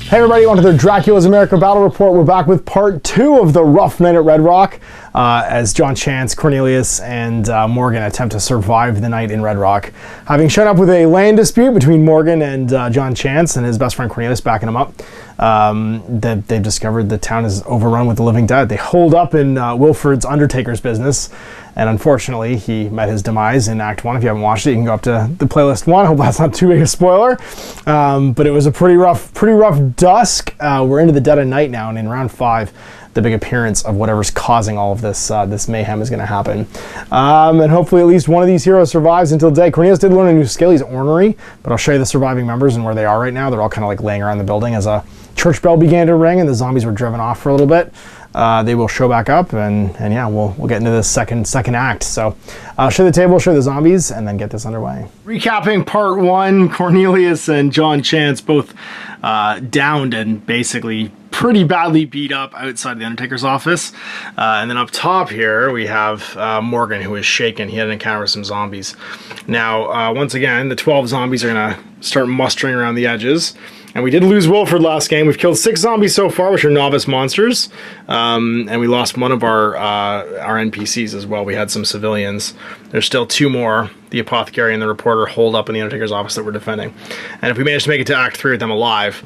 Hey everybody, welcome to the Dracula's America Battle Report. We're back with part 2 of the rough night at Red Rock as John Chance, Cornelius, and Morgan attempt to survive the night in Red Rock. Having shown up with a land dispute between Morgan and John Chance and his best friend Cornelius backing him up, they've discovered the town is overrun with the living dead. They holed up in Wilfred's Undertaker's business, and unfortunately he met his demise in Act 1. If you haven't watched it, you can go up to the playlist 1. I hope that's not too big a spoiler. But it was a pretty rough dusk. We're into the dead of night now, and in round 5, the big appearance of whatever's causing all of this this mayhem is going to happen. And hopefully at least one of these heroes survives until day. Cornelius did learn a new skill. He's ornery, but I'll show you the surviving members and where they are right now. They're all kind of like laying around the building as a church bell began to ring and the zombies were driven off for a little bit. They will show back up, and yeah, we'll get into the second act. So I'll show the table, show the zombies, and then get this underway. Recapping part 1, Cornelius and John Chance both downed and basically pretty badly beat up outside the Undertaker's office. And then up top here, we have Morgan, who is shaken. He had an encounter with some zombies. Now, once again, the 12 zombies are going to start mustering around the edges. And we did lose Wilfred last game. We've killed 6 zombies so far, which are novice monsters. And we lost one of our NPCs as well. We had some civilians. There's still 2 more, the apothecary and the reporter, holed up in the Undertaker's office that we're defending. And if we manage to make it to Act 3 with them alive,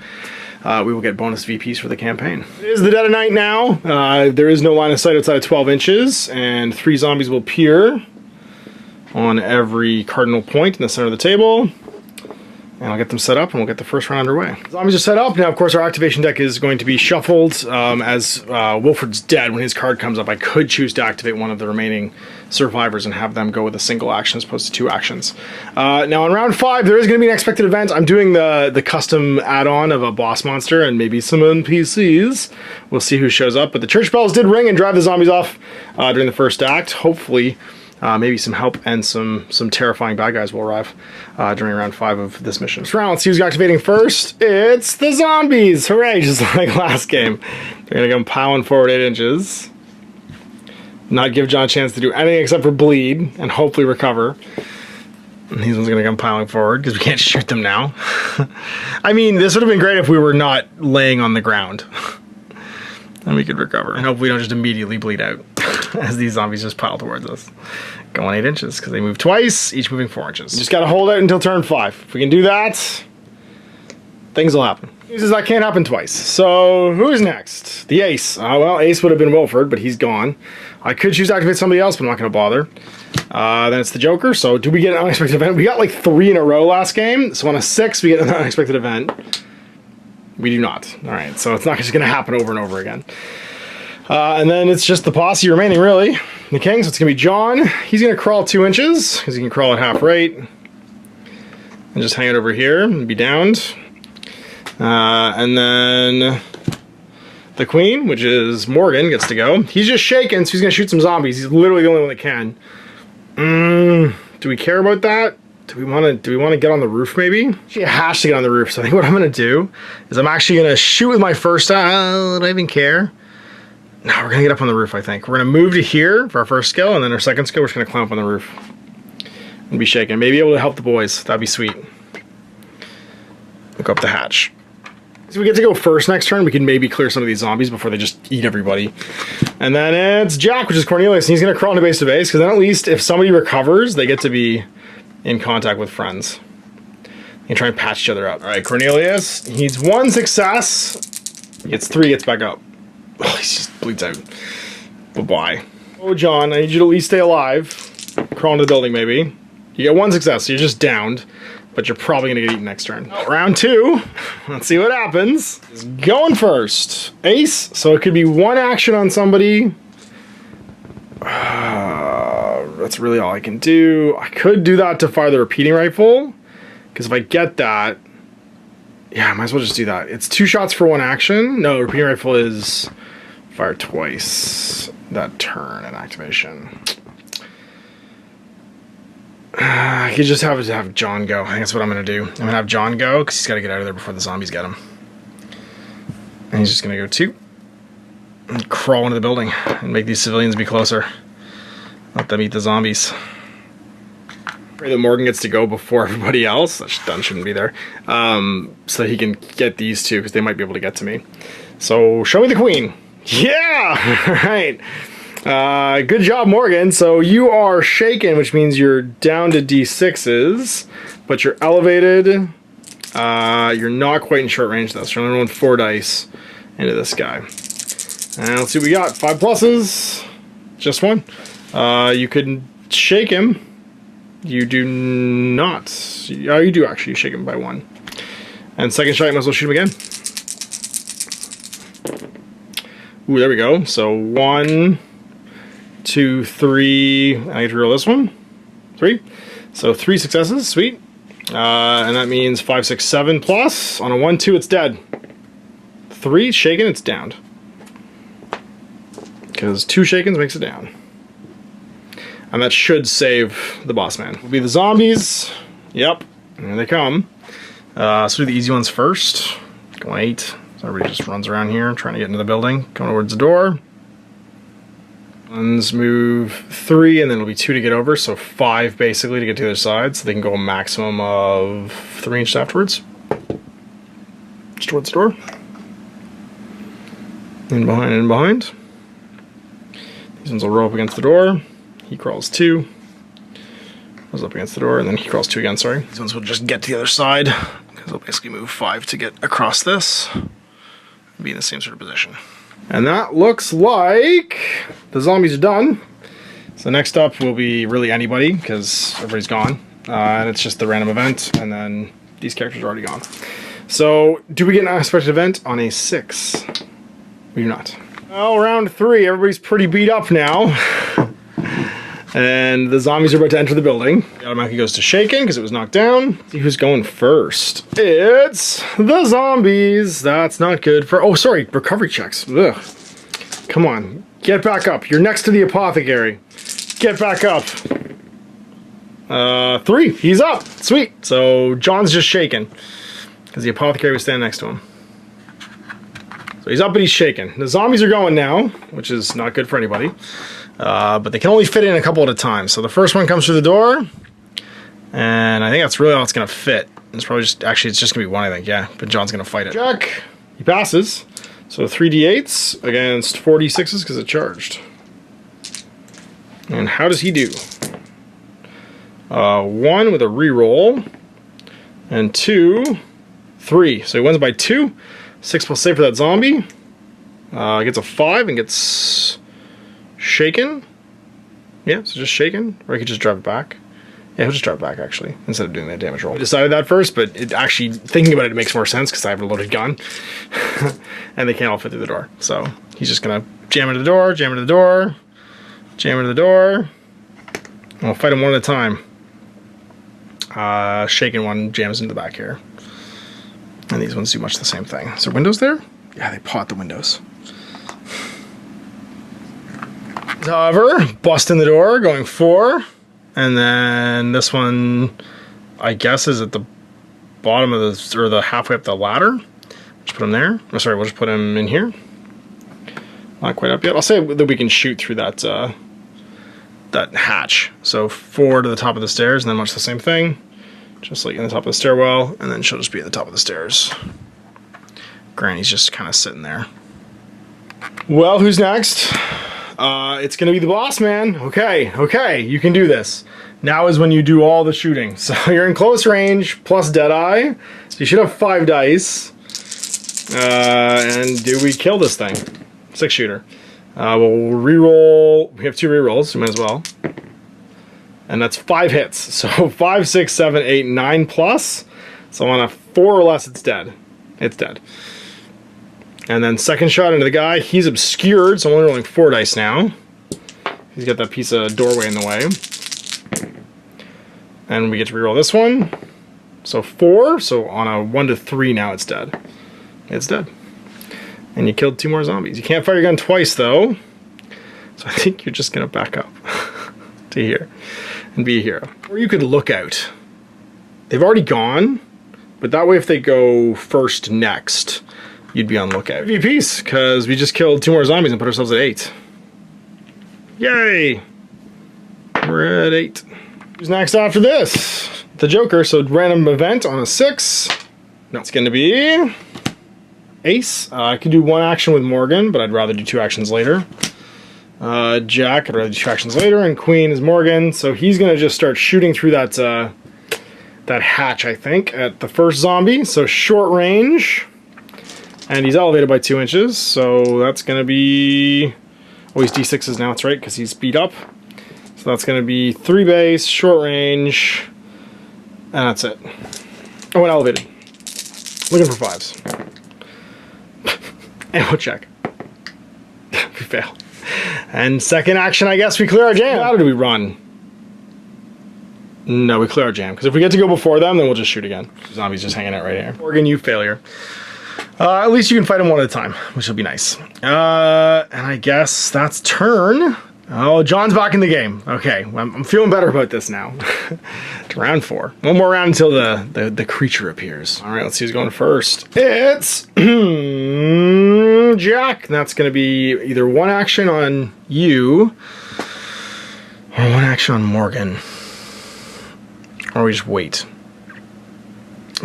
we will get bonus VPs for the campaign. It is the dead of night now. There is no line of sight outside of 12 inches, and 3 zombies will appear on every cardinal point in the center of the table. And I'll get them set up, and we'll get the first round underway. Zombies are set up. Now, of course, our activation deck is going to be shuffled. As Wilfred's dead, when his card comes up, I could choose to activate one of the remaining survivors and have them go with a single action as opposed to 2 actions. Now, in round 5, there is going to be an expected event. I'm doing the custom add-on of a boss monster and maybe some NPCs. We'll see who shows up. But the church bells did ring and drive the zombies off during the first act. Hopefully, maybe some help and some terrifying bad guys will arrive during round 5 of this mission. This round, let's see who's activating first. It's the zombies! Hooray, just like last game. They're going to come piling forward 8 inches. Not give John a chance to do anything except for bleed and hopefully recover. And these ones are going to come piling forward because we can't shoot them now. I mean, this would have been great if we were not laying on the ground. And we could recover. And hopefully we don't just immediately bleed out as these zombies just pile towards us. Going 8 inches because they move twice, each moving 4 inches. Just got to hold out until turn 5. If we can do that, things will happen. News is that can't happen twice. So who's next? The ace. Well, ace would have been Wilfred, but he's gone. I could choose to activate somebody else, but I'm not going to bother. Then it's the Joker. So do we get an unexpected event? We got like 3 in a row last game. So on a 6, we get an unexpected event. We do not. All right, so it's not just going to happen over and over again. And then it's just the posse remaining, really. The king, so it's going to be John. He's going to crawl 2 inches, because he can crawl at half rate. And just hang it over here and be downed. And then the queen, which is Morgan, gets to go. He's just shaken, so he's going to shoot some zombies. He's literally the only one that can. Do we care about that? Do we want to get on the roof, maybe? Actually, I have to get on the roof, so I think what I'm going to do is I'm actually going to shoot with my first... do I even care? No, we're going to get up on the roof, I think. We're going to move to here for our first skill, and then our second skill, we're just going to climb up on the roof and be shaken. Maybe able to help the boys. That'd be sweet. Look up the hatch. So we get to go first next turn. We can maybe clear some of these zombies before they just eat everybody. And then it's Jack, which is Cornelius, and he's going to crawl into base to base, because then at least if somebody recovers, they get to be in contact with friends. You can try and patch each other up. All right, Cornelius, he's 1 success. He gets 3, gets back up. Oh, he just bleeds out. Bye-bye. Oh, John, I need you to at least stay alive. Crawl into the building, maybe. You get 1 success, so you're just downed, but you're probably gonna get eaten next turn. Oh, round 2, let's see what happens. He's going first. Ace, so it could be 1 action on somebody. That's really all I can do. I could do that to fire the repeating rifle, because if I get that, yeah, I might as well just do that. It's 2 shots for 1 action. No, repeating rifle is fire twice that turn and activation. I could just have John go. I think that's what I'm going to do. I'm going to have John go, because he's got to get out of there before the zombies get him. And he's just going to go 2. And crawl into the building and make these civilians be closer. Let them eat the zombies. Pray that Morgan gets to go before everybody else. That done shouldn't be there. So he can get these two, because they might be able to get to me. So, show me the queen. Yeah! Alright. Good job, Morgan. So you are shaken, which means you're down to D6s, but you're elevated. You're not quite in short range, though. So you're only rolling 4 dice into this guy. And let's see what we got. 5 pluses. Just 1. You could shake him. You do not. Oh, you do actually shake him by 1. And second shot, you might as well shoot him again. Ooh, there we go. So 1, 2, 3. I get to roll this one. 3. So 3 successes. Sweet. And that means 5, 6, 7 plus. On a 1, 2, it's dead. 3 shaken, it's downed. Because 2 shakens makes it down. And that should save the boss man. Will be the zombies. Yep. Here they come. So do the easy ones first. Going 8. So everybody just runs around here trying to get into the building. Going towards the door. Ones move 3, and then it'll be 2 to get over. So 5 basically to get to the other side. So they can go a maximum of 3 inches afterwards. Just towards the door. In behind, in behind. These ones will roll up against the door. He crawls 2. Goes up against the door, and then he crawls 2 again, sorry. These ones will just get to the other side, because they'll basically move 5 to get across this. Be in the same sort of position. And that looks like the zombies are done. So next up will be really anybody, because everybody's gone. And it's just the random event, and then these characters are already gone. So, do we get an unexpected event on a 6? We do not. Well, round 3, everybody's pretty beat up now. And the zombies are about to enter the building. It automatically goes to shaken because it was knocked down. See who's going first. It's the zombies. That's not good for... Oh, sorry. Recovery checks. Ugh. Come on. Get back up. You're next to the apothecary. Get back up. 3. He's up. Sweet. So John's just shaken because the apothecary was standing next to him. So he's up, but he's shaken. The zombies are going now, which is not good for anybody. But they can only fit in a couple at a time. So the first one comes through the door. And I think that's really all it's going to fit. It's probably just... Actually, it's just going to be 1, I think. Yeah, but John's going to fight it. Check. He passes. So 3d8s against 4d6s because it charged. And how does he do? 1 with a reroll. And 2, 3. So he wins by 2. 6 plus save for that zombie. Gets a 5 and gets... shaken? Yeah, so just shaken. Or he could just drive it back. Yeah, he'll just drive it back, actually, instead of doing that damage roll. I decided that first, but it actually, thinking about it, it makes more sense because I have a loaded gun. And they can't all fit through the door. So he's just going to jam into the door, jam into the door, jam into the door. And we'll fight them one at a time. Shaken one jams into the back here. And these ones do much the same thing. Is there windows there? Yeah, they pot the windows. However, bust in the door, going 4. And then this one, I guess, is at the bottom of the, or the halfway up the ladder. Just put him there. Oh, sorry, we'll just put him in here. Not quite up yet. I'll say that we can shoot through that that hatch. So 4 to the top of the stairs, and then much the same thing. Just like in the top of the stairwell, and then she'll just be at the top of the stairs. Granny's just kind of sitting there. Well, who's next? It's gonna be the boss man. Okay, you can do this. Now is when you do all the shooting. So you're in close range, plus Deadeye. So you should have 5 dice. And do we kill this thing? 6 shooter. We'll reroll. We have 2 rerolls, so we might as well. And that's 5 hits. So 5, 6, 7, 8, 9 plus. So on a 4 or less, it's dead. It's dead. And then second shot into the guy. He's obscured, so I'm only rolling 4 dice now. He's got that piece of doorway in the way. And we get to reroll this one. So 4. So on a 1 to 3 now, it's dead. It's dead. And you killed 2 more zombies. You can't fire your gun twice, though. So I think you're just going to back up to here and be a hero. Or you could look out. They've already gone, but that way if they go first next, you'd be on lookout. PvPs, because we just killed 2 more zombies and put ourselves at 8. Yay! We're at 8. Who's next after this? The Joker, so random event on a 6. No, it's going to be Ace. I could do 1 action with Morgan, but I'd rather do 2 actions later. Jack, I'd rather do 2 actions later, and Queen is Morgan, so he's going to just start shooting through that that hatch, I think, at the first zombie, so short range. And he's elevated by 2 inches, so that's going to be... Oh, he's D6s now, that's right, because he's beat up. So that's going to be 3 base, short range, and that's it. Oh, and elevated. Looking for 5s. Ammo check. We fail. And second action, I guess we clear our jam. How do we run? No, we clear our jam, because if we get to go before them, then we'll just shoot again. Zombie's just hanging out right here. Morgan, you failure. At least you can fight them one at a time, which will be nice. And I guess that's turn. Oh, John's back in the game. Okay, I'm feeling better about this now. To round 4. One more round until the creature appears. All right, let's see who's going first. It's Jack. That's going to be either 1 action on you or 1 action on Morgan. Or we just wait.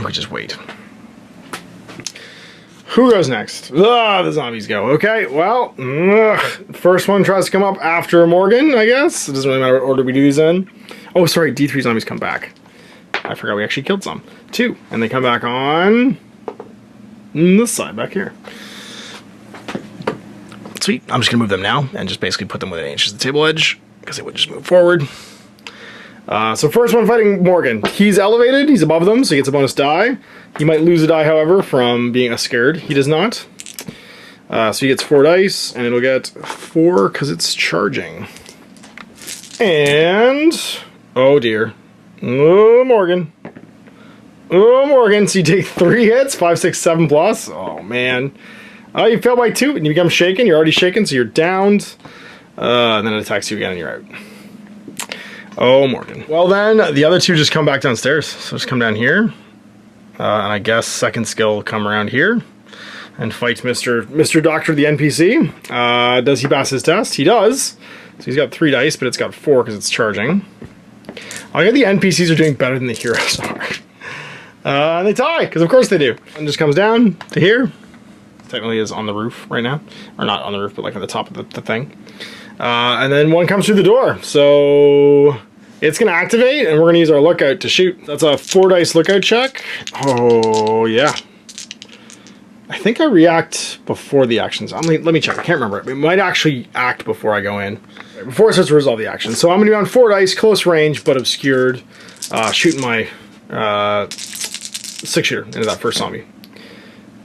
We just wait. Who goes next? The zombies go. Okay, well, first one tries to come up after Morgan, I guess. It doesn't really matter what order we do these in. Oh, sorry, D3 zombies come back. I forgot we actually killed some. 2, and they come back on this side back here. Sweet, I'm just gonna move them now and just basically put them within 8 inches of the table edge because they would just move forward. So first one fighting Morgan. He's elevated, he's above them, so he gets a bonus die. He might lose a die, however, from being scared. He does not. So he gets 4 dice, and it'll get 4 because it's charging. And... oh dear. Oh, Morgan. Oh, Morgan. So you take 3 hits, 5, 6, 7 plus. Oh, man. Oh, you fail by 2, and you become shaken. You're already shaken, so you're downed. And then it attacks you again, and you're out. Oh, Morgan. Well, then, the other 2 just come back downstairs. So just come down here. And I guess second skill will come around here and fight Mr. Doctor, the NPC. Does he pass his test? He does. So he's got 3 dice, but it's got 4 because it's charging. I got the NPCs are doing better than the heroes are. And they tie, because of course they do. And just comes down to here. Technically is on the roof right now. Or not on the roof, but like on the top of the thing. And then 1 comes through the door. So... it's going to activate, and we're going to use our lookout to shoot. That's a 4 dice lookout check. Oh, yeah. I think I react before the actions. Let me check. I can't remember. It might actually act before I go in. Before it starts to resolve the action. So I'm going to be on 4 dice, close range, but obscured. Shooting my 6-shooter into that first zombie.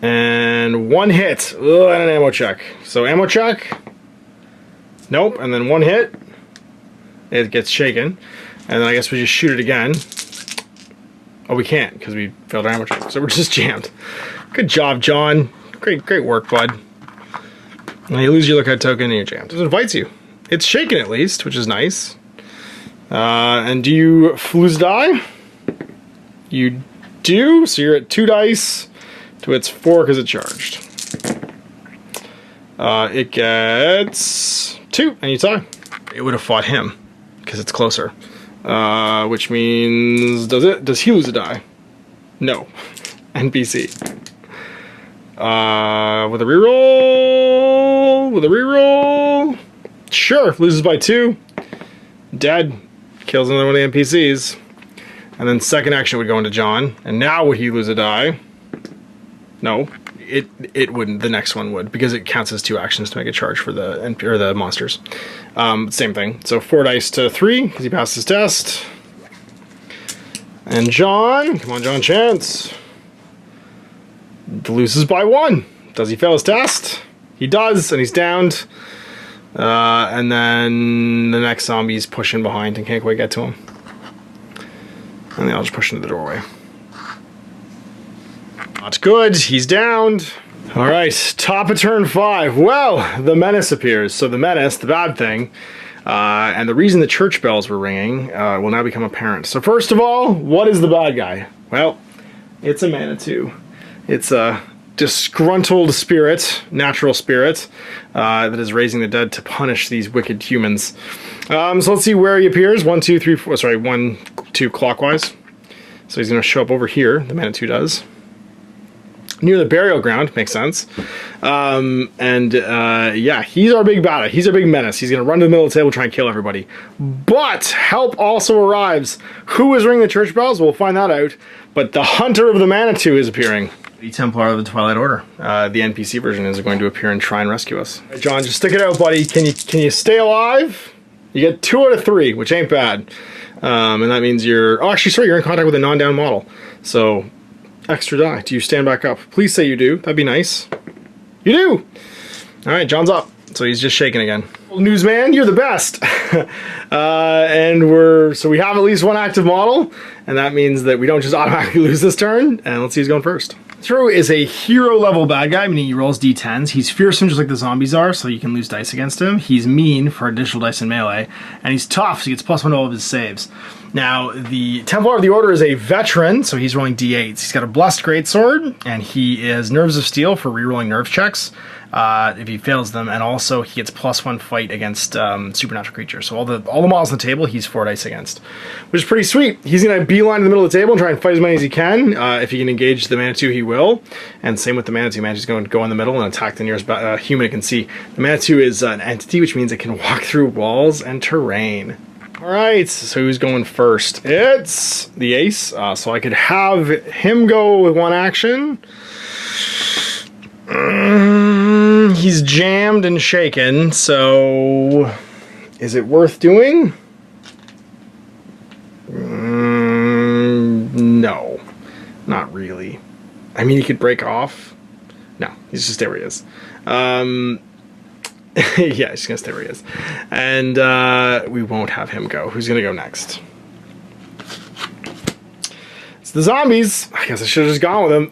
And 1 hit. Ugh, and an ammo check. So ammo check. Nope. And then 1 hit. It gets shaken. And then I guess we just shoot it again. Oh, we can't, because we failed our ammo check. So we're just jammed. Good job, John. Great work, bud. And you lose your lookout token and you're jammed. So it invites you. It's shaken at least, which is nice. And do you lose a die? You do, so you're at 2 dice to its 4 because it's charged. It gets 2, and you tie. It would have fought him, because it's closer. Which means, does he lose a die? No. NPC. With a reroll? With a reroll? Sure, loses by 2. Dead. Kills another one of the NPCs. And then second action would go into John. And now would he lose a die? No. It wouldn't. The next one would, because it counts as 2 actions to make a charge for the monsters. Same thing. So 4 dice to 3 because he passed his test. And John, come on, John, chance. Loses by 1. Does he fail his test? He does, and he's downed. And then the next zombie's pushing behind and can't quite get to him. And then I'll just push into the doorway. Not good. He's downed. All right, top of turn 5. Well, the menace appears. So the menace, the bad thing, and the reason the church bells were ringing will now become apparent. So first of all, what is the bad guy? Well, it's a Manitou. It's a disgruntled spirit, natural spirit, that is raising the dead to punish these wicked humans. So let's see where he appears. 1, 2, 3, 4. Sorry, 1, 2 clockwise. So he's going to show up over here. The Manitou does. Near the burial ground, makes sense. Yeah, he's our big bad. He's our big menace. He's going to run to the middle of the table, try and kill everybody. But help also arrives. Who is ringing the church bells? We'll find that out. But the hunter of the Manitou is appearing. The Templar of the Twilight Order. The NPC version is going to appear and try and rescue us. Right, John, just stick it out, buddy. Can you stay alive? You get 2 out of 3, which ain't bad. And that means you're... Oh, actually, sorry, you're in contact with a non-down model. So... extra die. Do you stand back up? Please say you do. That'd be nice. You do! Alright, John's up. So he's just shaking again. Newsman, you're the best! So we have at least 1 active model, and that means that we don't just automatically lose this turn, and let's see who's going first. Throw is a hero level bad guy, meaning he rolls d10s. He's fearsome just like the zombies are, so you can lose dice against him. He's mean for additional dice in melee, and he's tough, so he gets +1 to all of his saves. Now, the Templar of the Order is a veteran, so he's rolling d8s. He's got a Blessed Greatsword, and he is Nerves of Steel for rerolling nerve checks if he fails them, and also he gets +1 fight against supernatural creatures. So all the models on the table, he's 4 dice against, which is pretty sweet. He's going to beeline in the middle of the table and try and fight as many as he can. If he can engage the Manitou, he will. And same with the Manitou. Manitou's going to go in the middle and attack the nearest human it can see. The Manitou is an entity, which means it can walk through walls and terrain. Alright, so who's going first? It's the Ace, so I could have him go with 1 action. He's jammed and shaken, so is it worth doing? No, not really. I mean, he could break off. No, he's just stay where he is. Yeah, he's gonna stay where he is. And we won't have him go. Who's gonna go next? It's the zombies. I guess I should have just gone with him.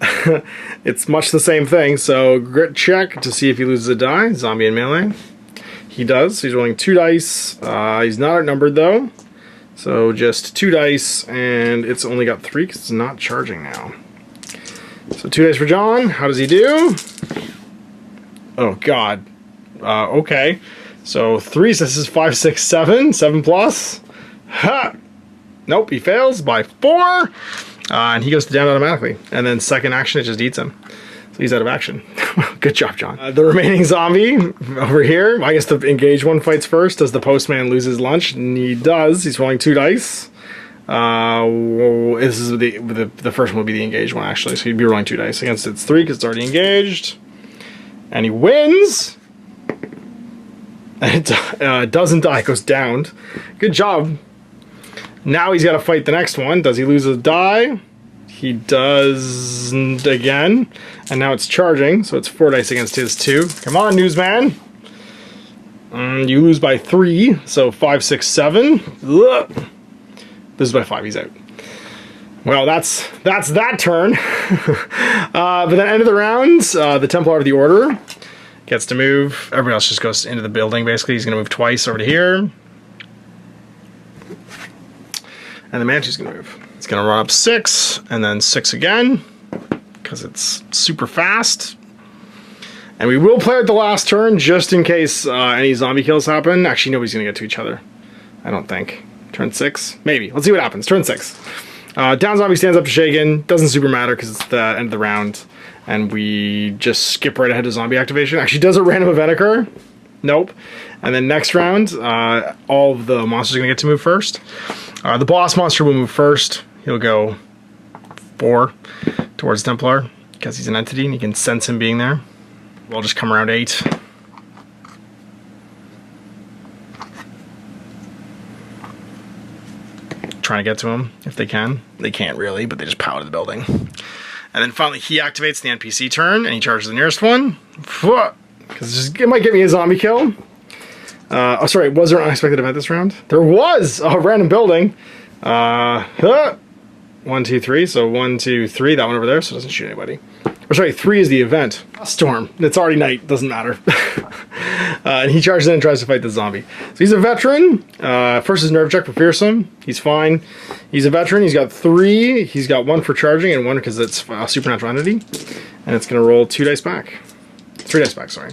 It's much the same thing. So grit check to see if he loses a die. Zombie in melee. He does. He's rolling 2 dice. He's not outnumbered though. So just 2 dice, and it's only got 3 because it's not charging now. So 2 dice for John. How does he do? Oh God. Okay, so 3, so this is 5, 6, 7, 7 plus. Ha! Nope, he fails by 4, and he goes down automatically. And then second action, it just eats him. So he's out of action. Good job, John. The remaining zombie over here, I guess the engaged one fights first. Does the postman lose his lunch? And he does. He's rolling 2 dice. This is the first one will be the engaged one actually. So he'd be rolling 2 dice against its 3 because it's already engaged, and he wins. And it doesn't die, it goes down. Good job. Now he's got to fight the next one. Does he lose a die? He doesn't again. And now it's charging, so it's 4 dice against his 2. Come on, newsman. You lose by 3, so 5, 6, 7. Ugh. Loses by 5, he's out. Well, that's that turn. But then end of the round, the Templar of the Order gets to move. Everybody else just goes into the building, basically. He's going to move twice over to here. And the Manitou's going to move. It's going to run up 6, and then 6 again, because it's super fast. And we will play at the last turn, just in case any zombie kills happen. Actually, nobody's going to get to each other, I don't think. Turn 6? Maybe. Let's see what happens. Turn 6. Down zombie stands up to shaken. Doesn't super matter, because it's the end of the round. And we just skip right ahead to zombie activation. Actually, does a random event occur? Nope. And then next round, all of the monsters are going to get to move first. The boss monster will move first. He'll go 4 towards Templar, because he's an entity and you can sense him being there. We'll just come around 8. Trying to get to him if they can. They can't really, but they just power to the building. And then finally he activates the NPC turn, and he charges the nearest one. Because it might get me a zombie kill. Oh, sorry, was there an unexpected event this round? There was! A random building. 1, 2, 3, so 1, 2, 3, that one over there, so it doesn't shoot anybody. Or sorry, 3 is the event. Storm. It's already night, doesn't matter. And he charges in and tries to fight the zombie. So he's a veteran. First is nerve check for fearsome. He's fine. He's a veteran. He's got 3. He's got 1 for charging and 1 because it's a supernatural entity. And it's going to roll 2 dice back. 3 dice back, sorry.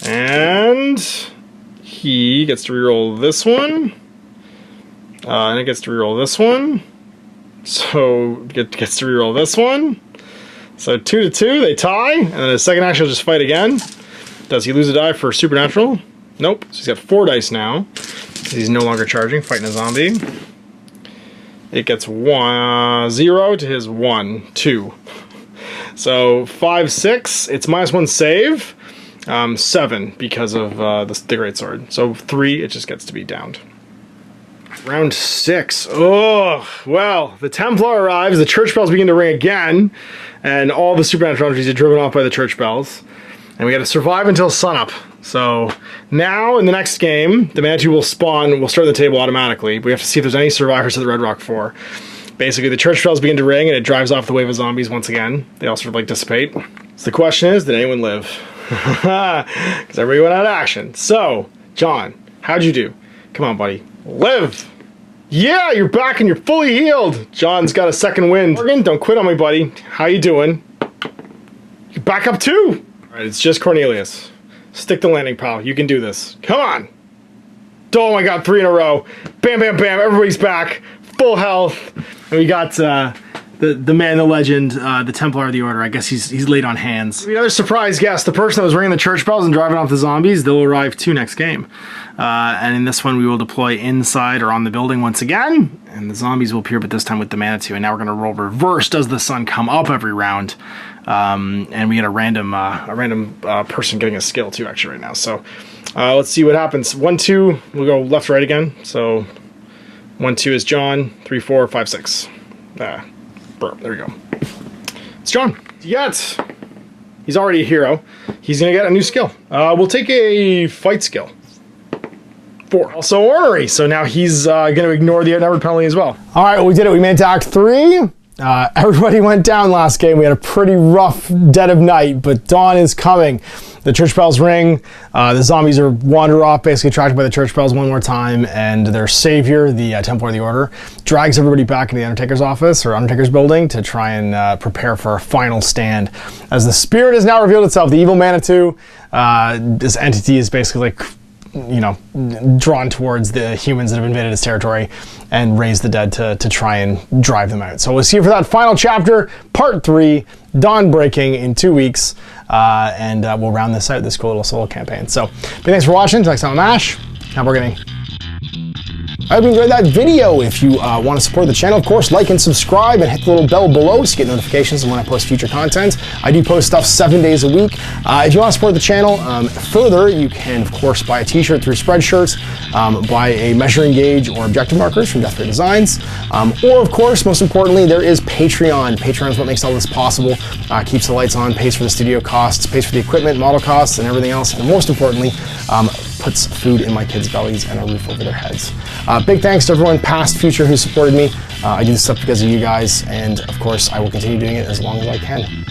And he gets to reroll this one. And it gets to reroll this one. So it gets to reroll this one. So 2 to 2, they tie. And then his second action will just fight again. Does he lose a die for supernatural? Nope. So he's got 4 dice now. So he's no longer charging, fighting a zombie. It gets 0 to his 1, 2. So 5, 6. It's -1 save. 7 because of the greatsword. So 3, it just gets to be downed. Round 6. Oh, well, the Templar arrives, the church bells begin to ring again, and all the supernatural entities are driven off by the church bells. And we got to survive until sunup. So now in the next game, the Manitou will spawn, will start the table automatically. We have to see if there's any survivors to the Red Rock 4. Basically, the church bells begin to ring, and it drives off the wave of zombies once again. They all sort of like dissipate. So the question is, did anyone live? Because everybody went out of action. So, John, how'd you do? Come on, buddy. Live! Yeah, you're back and you're fully healed. John's got a second wind. Morgan, don't quit on me, buddy. How you doing? You're back up too. All right, it's just Cornelius. Stick the landing, pal. You can do this. Come on. Oh my God, 3 in a row. Bam, bam, bam. Everybody's back. Full health. And we got the man, the legend, the Templar of the Order. I guess he's laid on hands. Another surprise guest. The person that was ringing the church bells and driving off the zombies, they'll arrive too next game. And in this one, we will deploy inside or on the building once again, and the zombies will appear, but this time with the Manitou. And now we're going to roll reverse. Does the sun come up every round? And we get a random person getting a skill too, actually, right now. So let's see what happens. 1, 2. We'll go left, right again. So 1, 2 is John. 3, 4, 5, 6. There we go. It's John. Yes. He's already a hero. He's going to get a new skill. We'll take a fight skill. 4. Also ornery, so now he's going to ignore the outnumbered penalty as well. All right, well, we did it. We made it to Act 3. Everybody went down last game. We had a pretty rough dead of night, but dawn is coming. The church bells ring. The zombies are wander off, basically attracted by the church bells one more time, and their savior, the Templar of the Order, drags everybody back into the Undertaker's office or Undertaker's building to try and prepare for a final stand. As the spirit has now revealed itself, the evil Manitou, this entity is basically like, you know, drawn towards the humans that have invaded his territory and raise the dead to try and drive them out. So we'll see you for that final chapter, part 3, dawn breaking in 2 weeks, and we'll round this out, this cool little solo campaign. So thanks for watching. Next time on MASH, have a good evening. I hope you enjoyed that video. If you want to support the channel, of course, like and subscribe and hit the little bell below to get notifications when I post future content. I do post stuff 7 days a week. If you want to support the channel further, you can, of course, buy a t-shirt through Spreadshirt, buy a measuring gauge or objective markers from Death Ray Designs, or, of course, most importantly, there is Patreon. Patreon is what makes all this possible, keeps the lights on, pays for the studio costs, pays for the equipment, model costs, and everything else, and most importantly, puts food in my kids' bellies and a roof over their heads. Big thanks to everyone, past, future, who supported me. I do this stuff because of you guys, and of course, I will continue doing it as long as I can.